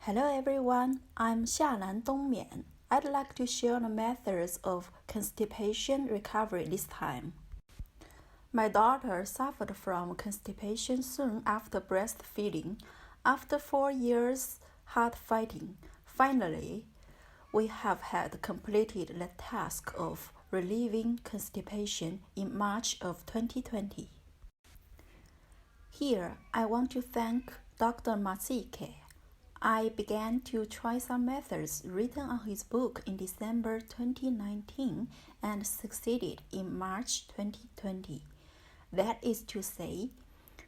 Hello everyone, I'm Xianan Dongmian. I'd like to share the methods of constipation recovery this time. My daughter suffered from constipation soon after breastfeeding. After 4 years hard fighting, finally, we have had completed the task of relieving constipation in March of 2020. Here, I want to thank Dr. Matuike. I began to try some methods written on his book in December 2019 and succeeded in March 2020. That is to say,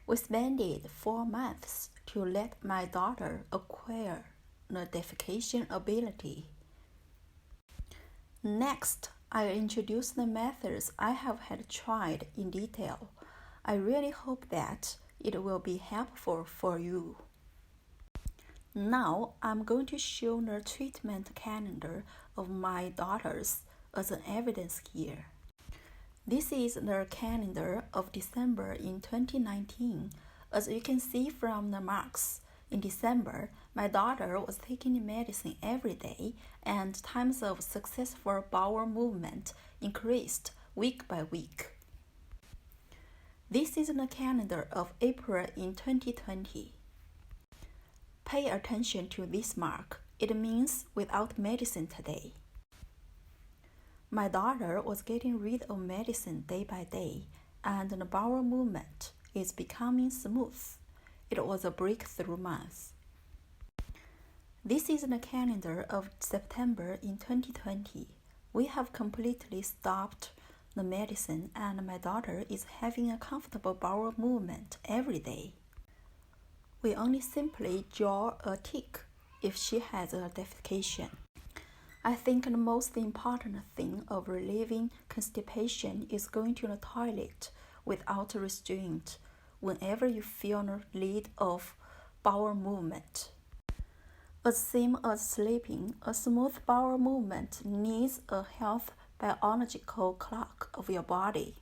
we spent 4 months to let my daughter acquire the defecation ability. Next, I introduce the methods I have had tried in detail. I really hope that it will be helpful for you. Now, I'm going to show the treatment calendar of my daughters as an evidence here. This is the calendar of December in 2019. As you can see from the marks, in December, my daughter was taking medicine every day and times of successful bowel movement increased week by week. This is the calendar of April in 2020. Pay attention to this mark. It means without medicine today. My daughter was getting rid of medicine day by day, and the bowel movement is becoming smooth. It was a breakthrough month. This is the calendar of September in 2020. We have completely stopped the medicine, and my daughter is having a comfortable bowel movement every day. We only simply draw a tick if she has a defecation. I think the most important thing of relieving constipation is going to the toilet without restraint whenever you feel the need of bowel movement. As same as sleeping, a smooth bowel movement needs a healthy biological clock of your body.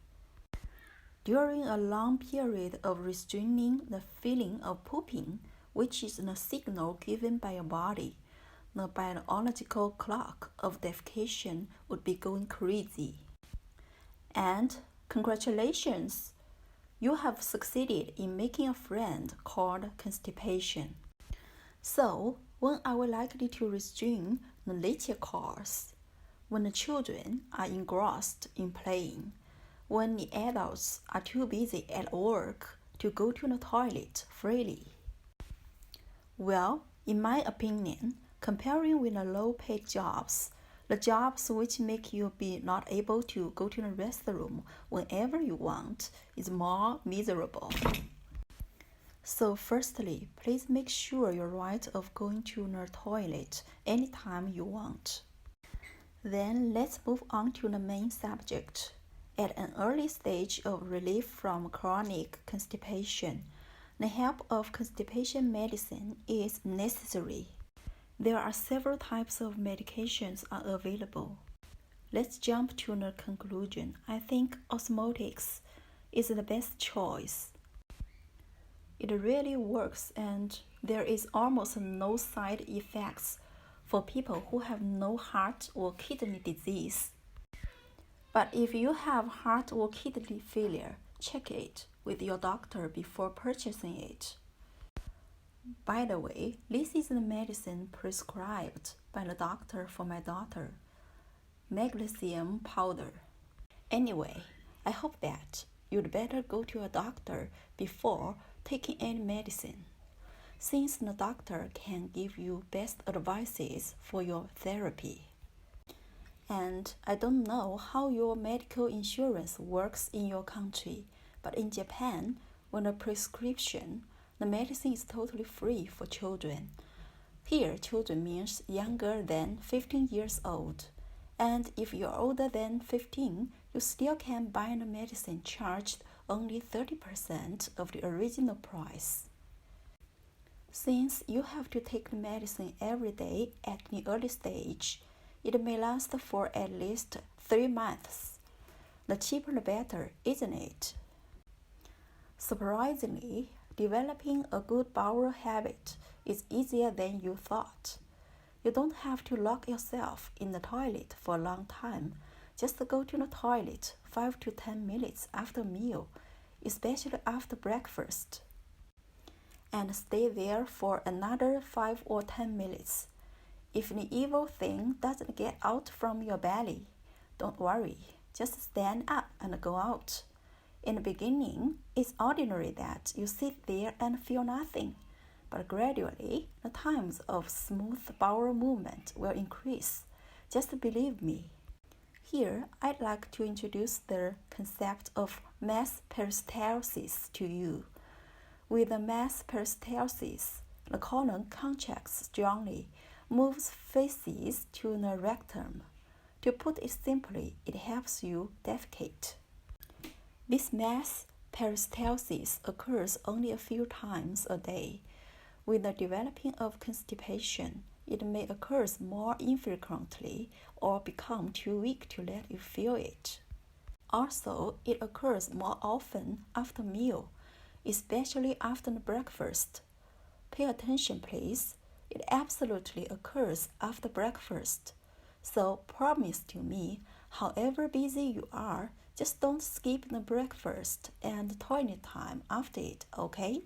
During a long period of restraining the feeling of pooping, which is the signal given by your body, the biological clock of defecation would be going crazy. And congratulations! You have succeeded in making a friend called constipation. So, when are we likely to resume the later course? When the children are engrossed in playing, when the adults are too busy at work to go to the toilet freely. Well, in my opinion, comparing with the low-paid jobs, the jobs which make you be not able to go to the restroom whenever you want is more miserable. So firstly, please make sure you're right of going to the toilet anytime you want. Then let's move on to the main subject. At an early stage of relief from chronic constipation, the help of constipation medicine is necessary. There are several types of medications are available. Let's jump to the conclusion. I think osmotics is the best choice. It really works and there is almost no side effects for people who have no heart or kidney disease. But if you have heart or kidney failure, check it with your doctor before purchasing it. By the way, this is the medicine prescribed by the doctor for my daughter, magnesium powder. Anyway, I hope that you'd better go to a doctor before taking any medicine, since the doctor can give you best advices for your therapy. And I don't know how your medical insurance works in your country, but in Japan, when a prescription, the medicine is totally free for children. Here, children means younger than 15 years old. And if you're older than 15, you still can buy the medicine charged only 30% of the original price. Since you have to take the medicine every day at the early stage, it may last for at least 3 months. The cheaper the better, isn't it? Surprisingly, developing a good bowel habit is easier than you thought. You don't have to lock yourself in the toilet for a long time. Just go to the toilet 5 to 10 minutes after a meal, especially after breakfast, and stay there for another 5 or 10 minutes. If the evil thing doesn't get out from your belly, don't worry. Just stand up and go out. In the beginning, it's ordinary that you sit there and feel nothing, but gradually, the times of smooth bowel movement will increase. Just believe me. Here, I'd like to introduce the concept of mass peristalsis to you. With the mass peristalsis, the colon contracts strongly, moves feces to the rectum. To put it simply, it helps you defecate. This mass peristalsis occurs only a few times a day. With the developing of constipation, it may occur more infrequently or become too weak to let you feel it. Also, it occurs more often after meal, especially after breakfast. Pay attention, please. It absolutely occurs after breakfast. So promise to me, however busy you are, just don't skip the breakfast and toilet time after it, okay?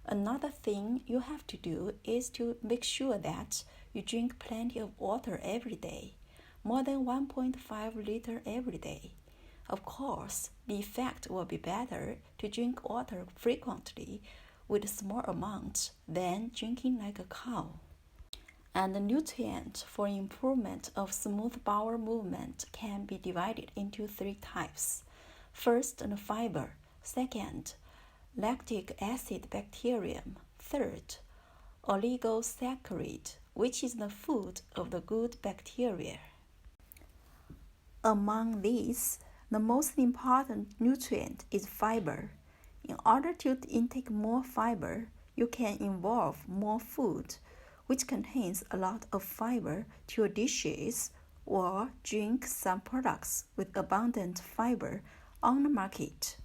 Another thing you have to do is to make sure that you drink plenty of water every day, more than 1.5 liters every day. Of course, the effect will be better to drink water frequently with small amounts than drinking like a cow. And the nutrient for improvement of smooth bowel movement can be divided into 3 types. First, the fiber. Second, lactic acid bacterium. Third, oligosaccharide, which is the food of the good bacteria. Among these, the most important nutrient is fiber. In order to intake more fiber, you can involve more food, which contains a lot of fiber, to your dishes, or drink some products with abundant fiber on the market.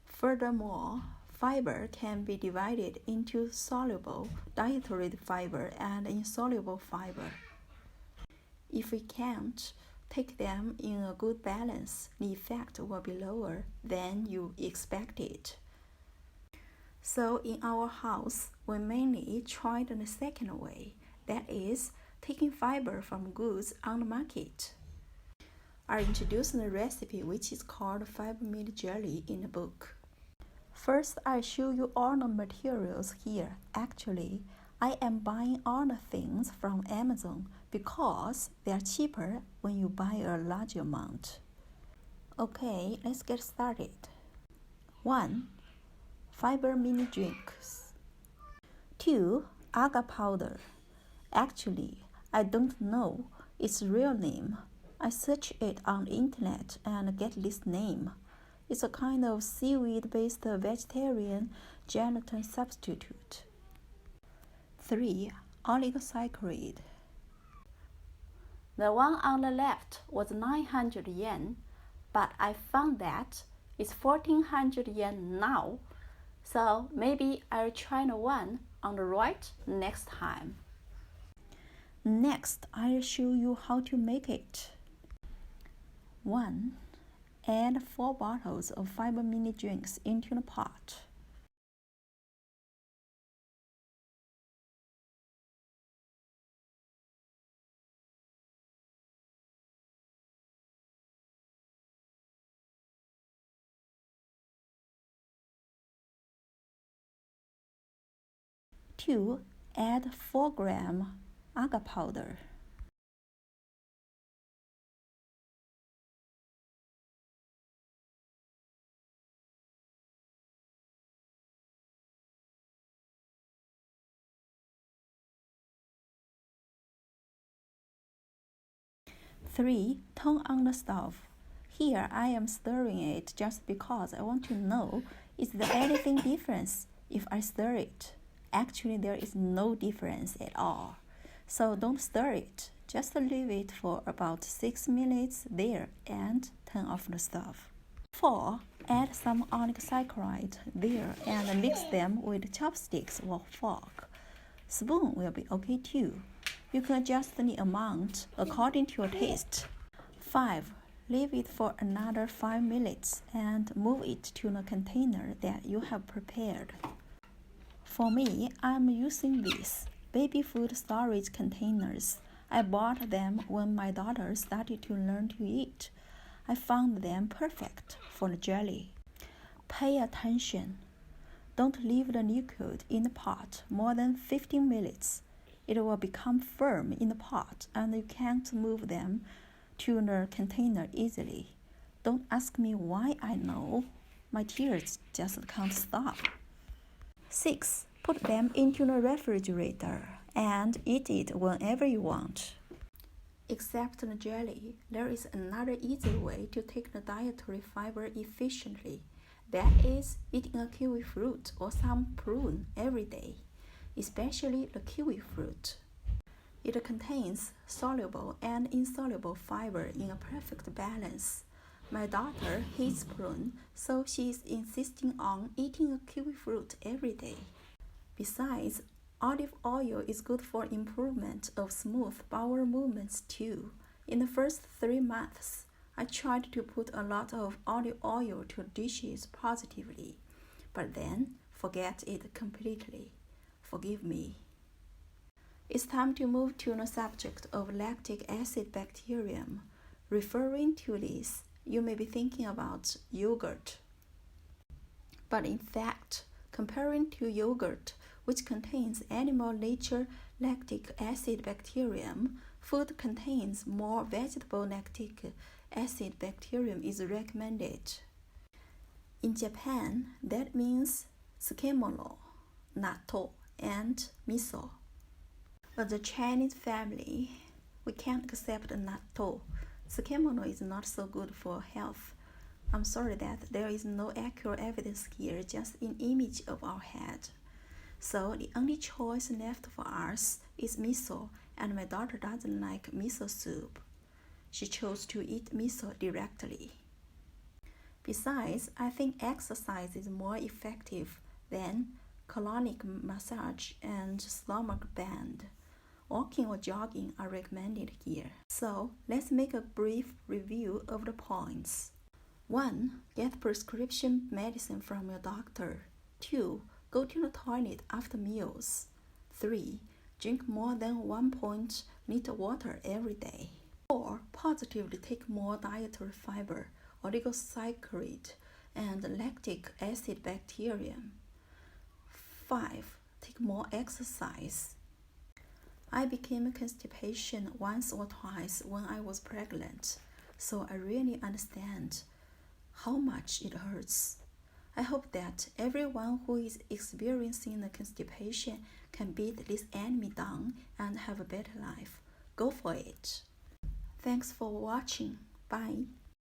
Furthermore, fiber can be divided into soluble dietary fiber and insoluble fiber. If we can't take them in a good balance, the effect will be lower than you expected. So in our house, we mainly tried the second way, that is, taking fiber from goods on the market. I introduced the recipe which is called fiber meat jelly in the book. First, I show you all the materials here. Actually, I am buying all the things from Amazon because they are cheaper when you buy a large amount. Okay, let's get started. 1. Fiber mini drinks. 2. Agar powder. Actually, I don't know its real name. I searched it on the internet and get this name. It's a kind of seaweed-based vegetarian gelatin substitute. 3. Oligosaccharide. The one on the left was 900 yen, but I found that it's 1400 yen now. So maybe I'll try the one on the right next time. Next, I'll show you how to make it. 1. Add 4 bottles of fiber mini drinks into the pot. Two, add 4 grams agar powder. 3. Turn on the stove. Here I am stirring it just because I want to know is there anything difference if I stir it. Actually, there is no difference at all. So don't stir it. Just leave it for about 6 minutes there and turn off the stove. 4. add some oligosaccharide there and mix them with chopsticks or fork. Spoon will be okay too. You can adjust the amount according to your taste. 5. Leave it for another 5 minutes and move it to the container that you have prepared. For me, I'm using these baby food storage containers. I bought them when my daughter started to learn to eat. I found them perfect for the jelly. Pay attention. Don't leave the liquid in the pot more than 15 minutes. It will become firm in the pot and you can't move them to the container easily. Don't ask me why I know. My tears just can't stop. 6. Put them into the refrigerator and eat it whenever you want. Except the jelly, there is another easy way to take the dietary fiber efficiently. That is, eating a kiwi fruit or some prune every day, especially the kiwi fruit. It contains soluble and insoluble fiber in a perfect balance. My daughter hates prune, so she is insisting on eating a kiwi fruit every day. Besides, olive oil is good for improvement of smooth bowel movements too. In the first 3 months, I tried to put a lot of olive oil to dishes positively, but then forget it completely. Forgive me. It's time to move to the subject of lactic acid bacterium. Referring to this, you may be thinking about yogurt. But in fact, comparing to yogurt, which contains animal nature lactic acid bacterium, food contains more vegetable lactic acid bacterium is recommended. In Japan, that means tsukemono, natto, and miso. As a Chinese family, we can't accept natto. Tsukemono is not so good for health. I'm sorry that there is no accurate evidence here, just an image of our head. So the only choice left for us is miso, and my daughter doesn't like miso soup. She chose to eat miso directly. Besides, I think exercise is more effective than colonic massage and stomach band. Walking or jogging are recommended here. So let's make a brief review of the points. 1. Get prescription medicine from your doctor. 2. Go to the toilet after meals. 3. Drink more than 1 liter water every day. 4. Positively take more dietary fiber, oligosaccharide, and lactic acid bacterium. 5. Take more exercise. I became constipation once or twice when I was pregnant, so I really understand how much it hurts. I hope that everyone who is experiencing the constipation can beat this enemy down and have a better life. Go for it. Thanks for watching. Bye.